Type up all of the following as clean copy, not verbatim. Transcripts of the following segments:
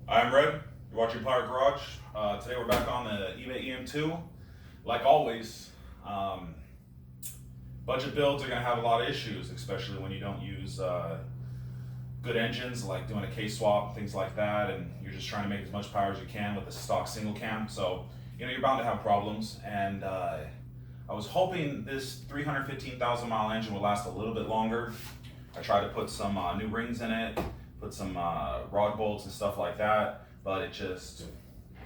I'm Red. You're watching Pirate Garage. Today we're back on the eBay EM2. Like always, budget builds are going to have a lot of issues, especially when you don't use good engines, like doing a K-swap, things like that, and you're just trying to make as much power as you can with a stock single cam. So, you're bound to have problems. And I was hoping this 315,000 mile engine would last a little bit longer. I tried to put some new rings in it, put some rod bolts and stuff like that, but it just,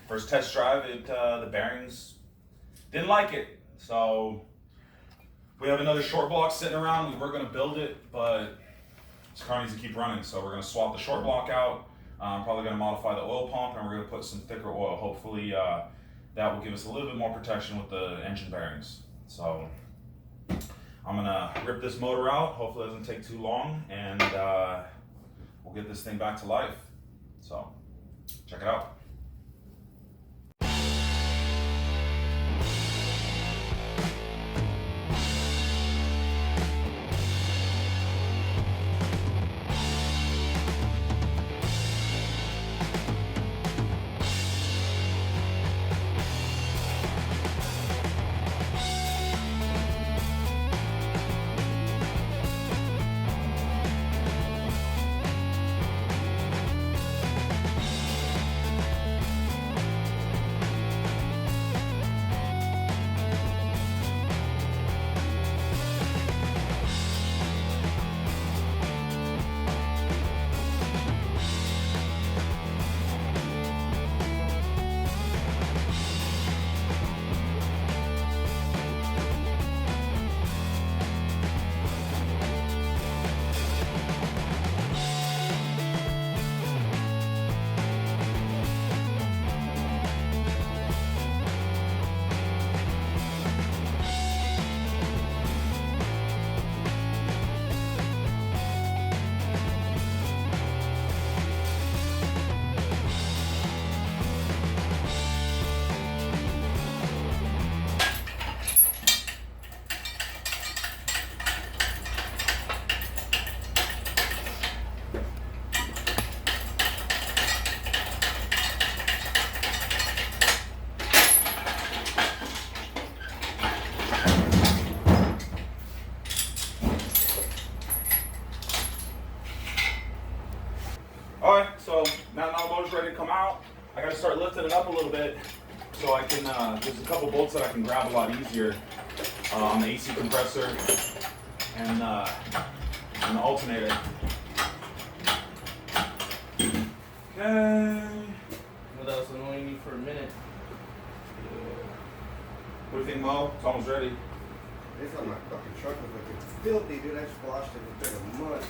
first test drive, the bearings didn't like it. So we have another short block sitting around. We were going to build it, but this car needs to keep running, so we're going to swap the short block out. I'm probably going to modify the oil pump, and we're going to put some thicker oil. Hopefully that will give us a little bit more protection with the engine bearings. So I'm gonna rip this motor out. Hopefully it doesn't take too long, and we'll get this thing back to life. So check it out. Alright, so now the motor's ready to come out. I gotta start lifting it up a little bit so I can, there's a couple bolts that I can grab a lot easier on the AC compressor and the alternator. Okay. What else annoying you for a minute? What do you think, Mo? It's almost ready. It's on my fucking truck was looking filthy, dude. I splashed it with a mud.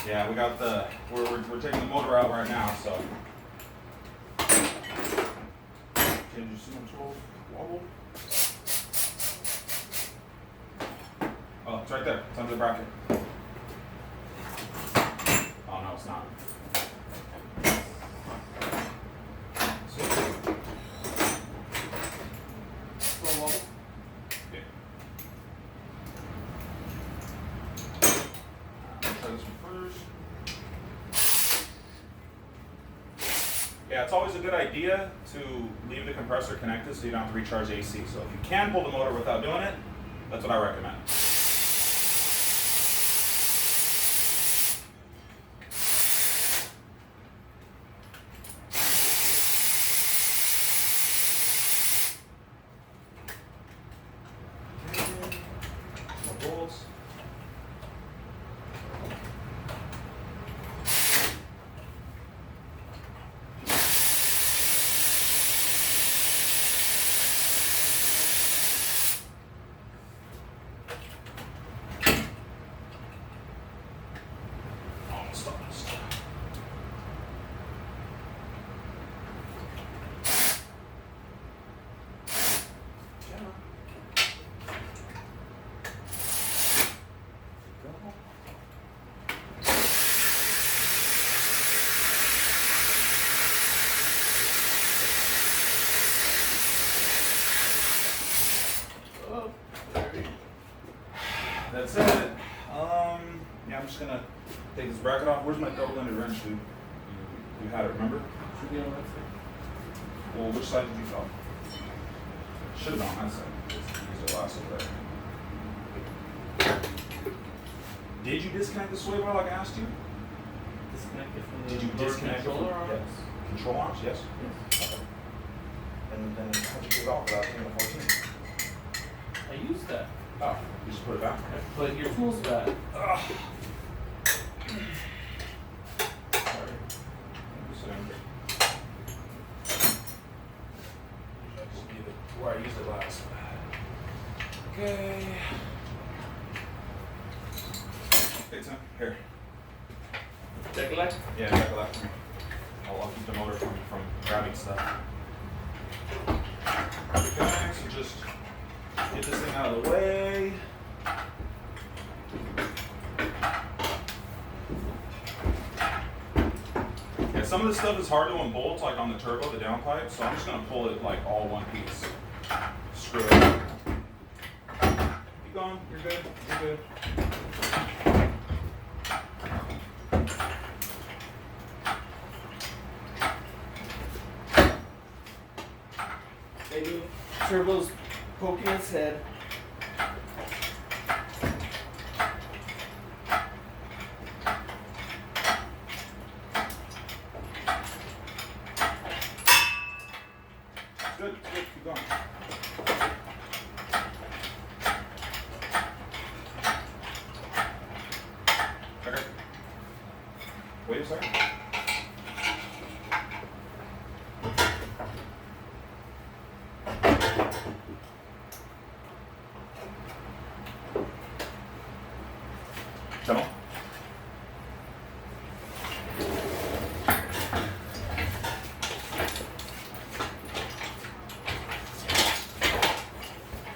Yeah, we got we're taking the motor out right now, so. Change your seal control, wobble. Oh, it's right there. It's under the bracket. Oh, no, it's not. Slow wobble. Yeah. Try this one first. Yeah, it's always a good idea to leave the compressor connected so you don't have to recharge AC. So if you can pull the motor without doing it, that's what I recommend. More bolts. That's it. Yeah, I'm just gonna take this bracket off. Where's my double-ended wrench, dude? You had it, remember? Should be on that side. Well, which side did you go? Should have gone on that side. Use the last over there. Did you disconnect the sway bar like I asked you? Disconnect it from the Did you door disconnect it from controller arms? yes. Control arms? Yes. Yes. Okay. And then how'd you get it off without taking the 14? I used that. Oh, you just put it back? I put your tools back. Ugh. Sorry. Just leave it where I used it last. Okay. Hey Tim, here. Check light. Yeah, check that for me. I'll keep the motor from grabbing stuff. Okay, so just get this thing out of the way. Yeah, some of this stuff is hard to unbolt, like on the turbo, the downpipe, so I'm just gonna pull it like all one piece. Screw it. Keep going, you're good, you're good. Maybe turbo's poking its head. It's good, keep going. Okay. Wait a second. Tunnel.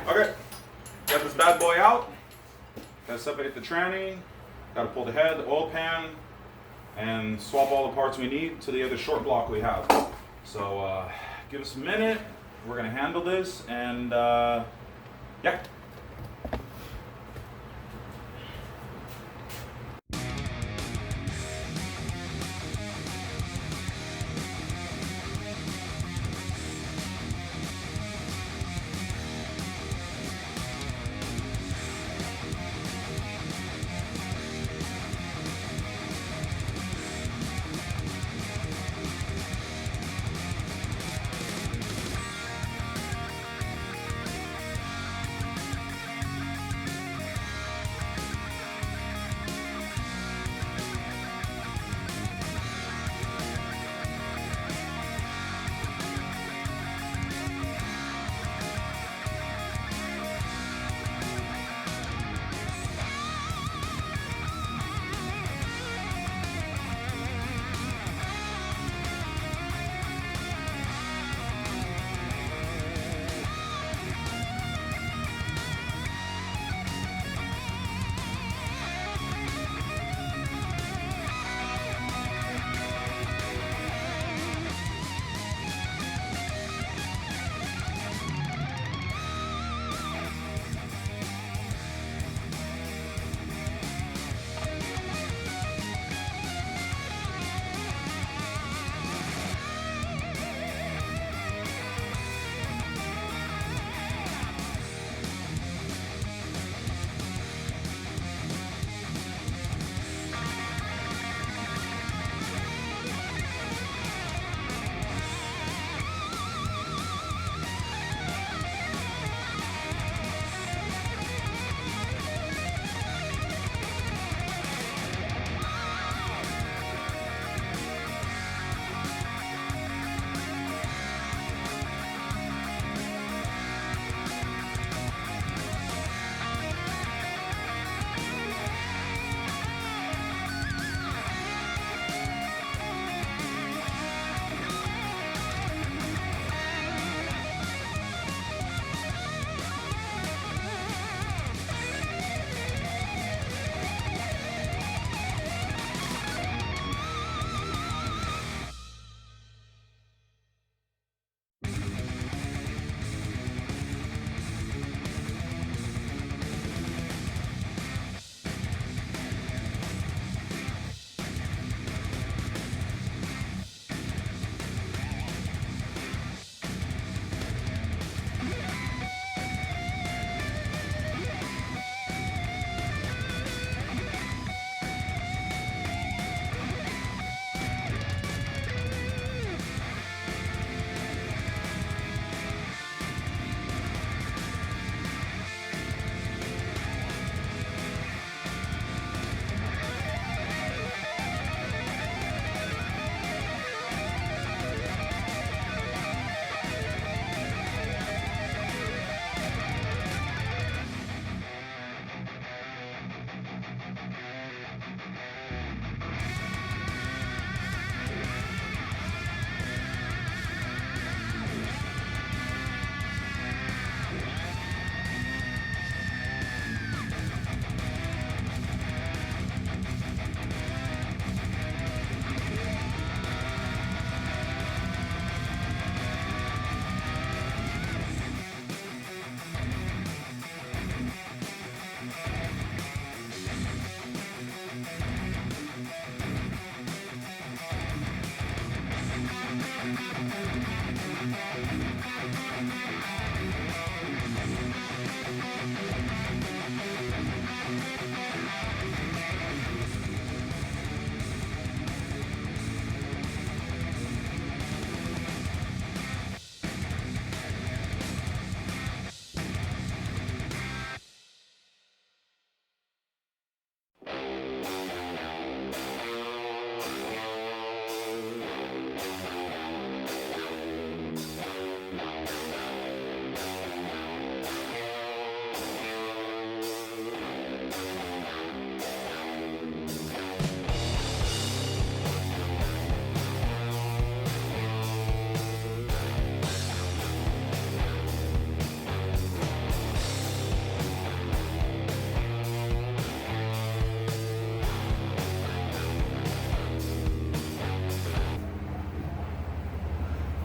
Okay, got this bad boy out. Gotta separate the tranny. Gotta pull the head, the oil pan, and swap all the parts we need to the other short block we have. So give us a minute. We're gonna handle this, and yeah.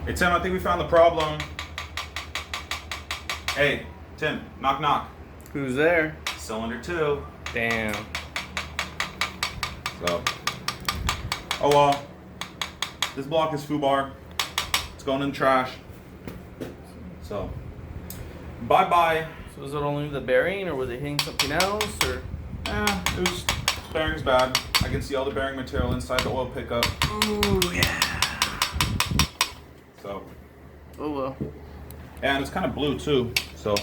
Hey Tim, I think we found the problem. Hey, Tim, knock knock. Who's there? Cylinder 2. Damn. So, oh well. This block is foobar. It's going in the trash. So, bye bye. So was it only the bearing, or was it hitting something else, or? It was bearing's bad. I can see all the bearing material inside the oil pickup. Ooh, yeah. So, Oh well. and it's kind of blue too. So,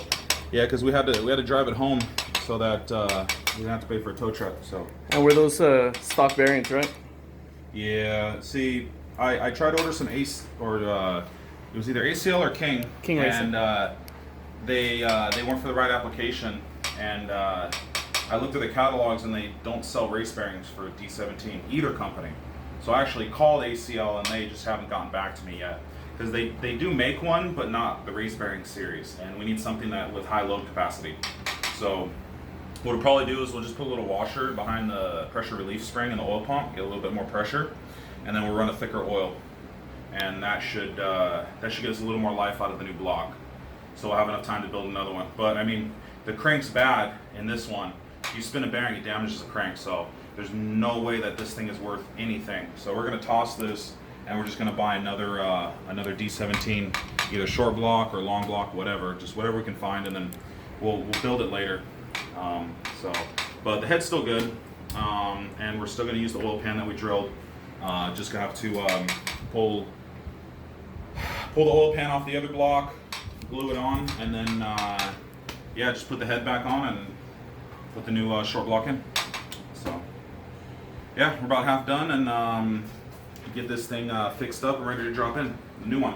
yeah, because we had to drive it home so that we didn't have to pay for a tow truck. So, And were those stock bearings, right? yeah. See, I tried to order some Ace or it was either ACL or King. King Racing. And they weren't for the right application. And I looked at the catalogs and they don't sell race bearings for D17, either company. So I actually called ACL and they just haven't gotten back to me yet. Because they do make one, but not the race bearing series. And we need something that with high load capacity. So what we'll probably do is we'll just put a little washer behind the pressure relief spring in the oil pump, get a little bit more pressure, and then we'll run a thicker oil. And that should get us a little more life out of the new block. So we'll have enough time to build another one. But I mean, the crank's bad in this one. You spin a bearing, it damages the crank. So there's no way that this thing is worth anything. So we're gonna toss this, and we're just gonna buy another D17, either short block or long block, whatever, just whatever we can find, and then we'll build it later. But the head's still good, and we're still gonna use the oil pan that we drilled. Just gonna have to pull the oil pan off the other block, glue it on, and then yeah, just put the head back on and put the new short block in. So yeah, we're about half done, and get this thing fixed up and ready to drop in the new one.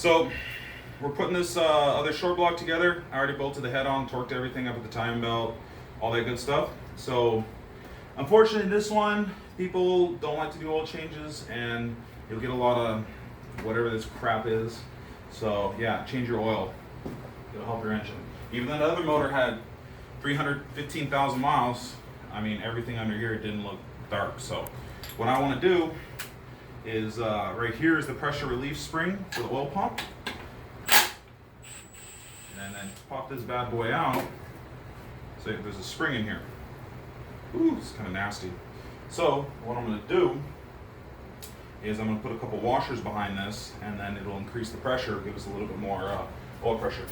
So we're putting this other short block together. I already bolted the head on, torqued everything up with the timing belt, all that good stuff. So unfortunately this one, people don't like to do oil changes and you'll get a lot of whatever this crap is. So yeah, change your oil. It'll help your engine. Even though the other motor had 315,000 miles, I mean everything under here didn't look dark. So what I want to do is right here is the pressure relief spring for the oil pump. And then pop this bad boy out. So there's a spring in here. Ooh, it's kind of nasty. So what I'm going to do is I'm going to put a couple washers behind this, and then it'll increase the pressure, give us a little bit more oil pressure.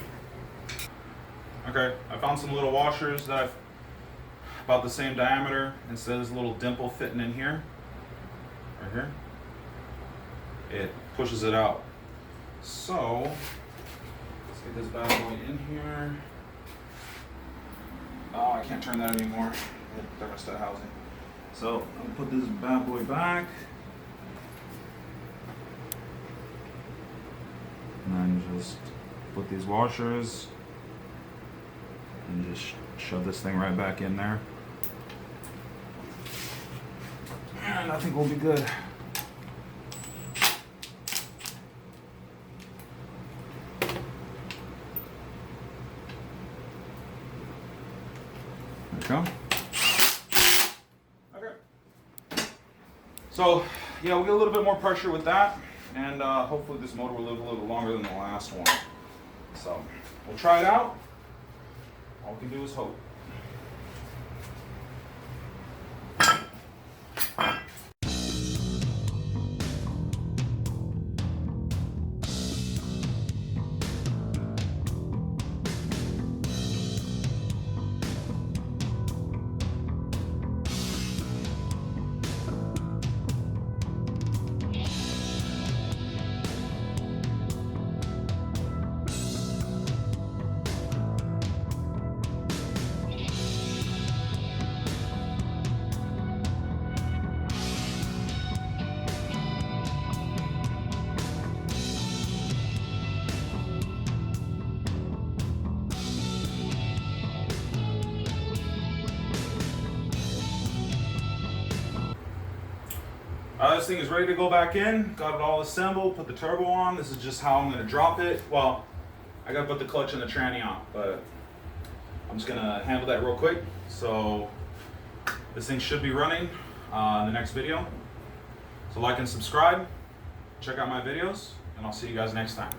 Okay, I found some little washers that I've about the same diameter. Instead of this little dimple fitting in here, right here, it pushes it out. So let's get this bad boy in here. Oh, I can't turn that anymore. Thermostat housing. So I'm gonna put this bad boy back. And then just put these washers and just shove this thing right back in there. And I think we'll be good. There we go. Okay. So yeah, we'll get a little bit more pressure with that, and hopefully this motor will live a little longer than the last one. So we'll try it out. All we can do is hope. This thing is ready to go back in. Got it all assembled, put the turbo on. This is just how I'm gonna drop it. Well, I gotta put the clutch and the tranny on, but I'm just gonna handle that real quick. So this thing should be running in the next video. So like and subscribe, check out my videos, and I'll see you guys next time.